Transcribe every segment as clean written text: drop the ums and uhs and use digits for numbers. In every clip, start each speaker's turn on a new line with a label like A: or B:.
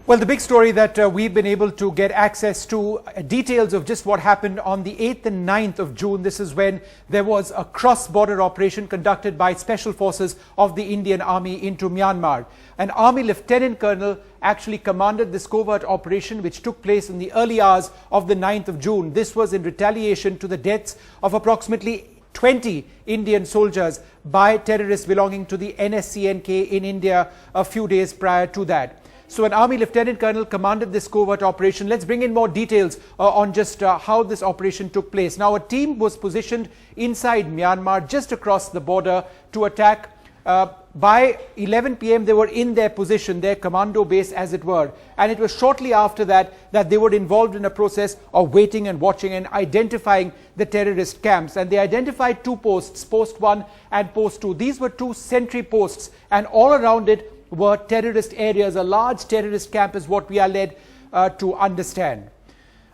A: Well, the big story that we've been able to get access to details of just what happened on the 8th and 9th of June. This is when there was a cross-border operation conducted by special forces of the Indian Army into Myanmar. An Army Lieutenant Colonel actually commanded this covert operation which took place in the early hours of the 9th of June. This was in retaliation to the deaths of approximately 20 Indian soldiers by terrorists belonging to the NSCNK in India a few days prior to that. So an Army Lieutenant Colonel commanded this covert operation. Let's bring in more details on just how this operation took place. Now, a team was positioned inside Myanmar, just across the border, to attack. By 11 p.m. they were in their position, their commando base as it were, and it was shortly after that that they were involved in a process of waiting and watching and identifying the terrorist camps. And they identified two posts, post 1 and post 2. These were two sentry posts, and all around it were terrorist areas. A large terrorist camp is what we are led to understand.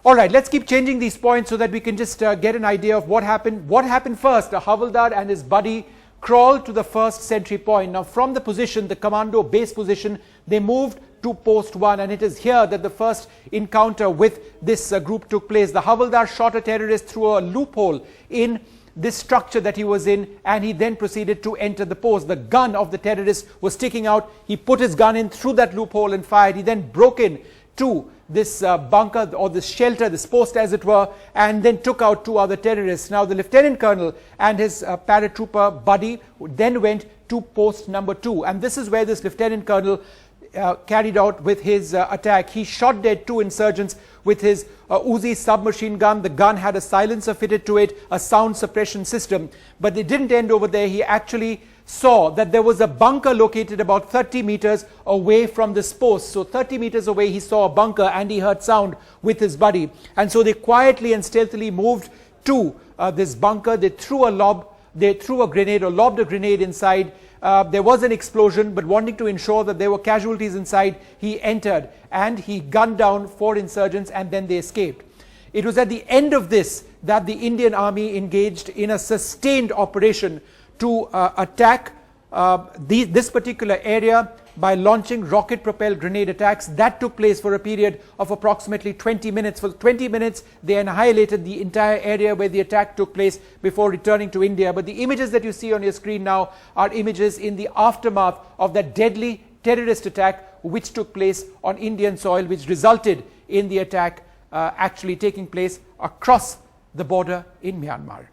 A: All right, let's keep changing these points so that we can just get an idea of what happened. What happened first? A Havildar and his buddy crawled to the first sentry point. Now, from the position, the commando base position, they moved to post 1, and it is here that the first encounter with this group took place. The Havildar shot a terrorist through a loophole in this structure that he was in, and he then proceeded to enter the post. The gun of the terrorist was sticking out. He put his gun in through that loophole and fired. He then broke in to this bunker or this shelter, this post as it were, and then took out two other terrorists. Now the Lieutenant Colonel and his paratrooper buddy then went to post number 2, and this is where this Lieutenant Colonel carried out with his attack. He shot dead 2 insurgents with his Uzi submachine gun. The gun had a silencer fitted to it, a sound suppression system. But it didn't end over there. He actually saw that there was a bunker located about 30 meters away from this post. So 30 meters away he saw a bunker, and he heard sound with his buddy. And so they quietly and stealthily moved to this bunker. They threw a grenade or lobbed a grenade inside. There was an explosion, but wanting to ensure that there were casualties inside, he entered and he gunned down 4 insurgents, and then they escaped. It was at the end of this that the Indian Army engaged in a sustained operation to attack this particular area by launching rocket-propelled grenade attacks. That took place for a period of approximately 20 minutes. For 20 minutes, they annihilated the entire area where the attack took place before returning to India. But the images that you see on your screen now are images in the aftermath of that deadly terrorist attack which took place on Indian soil, which resulted in the attack actually taking place across the border in Myanmar.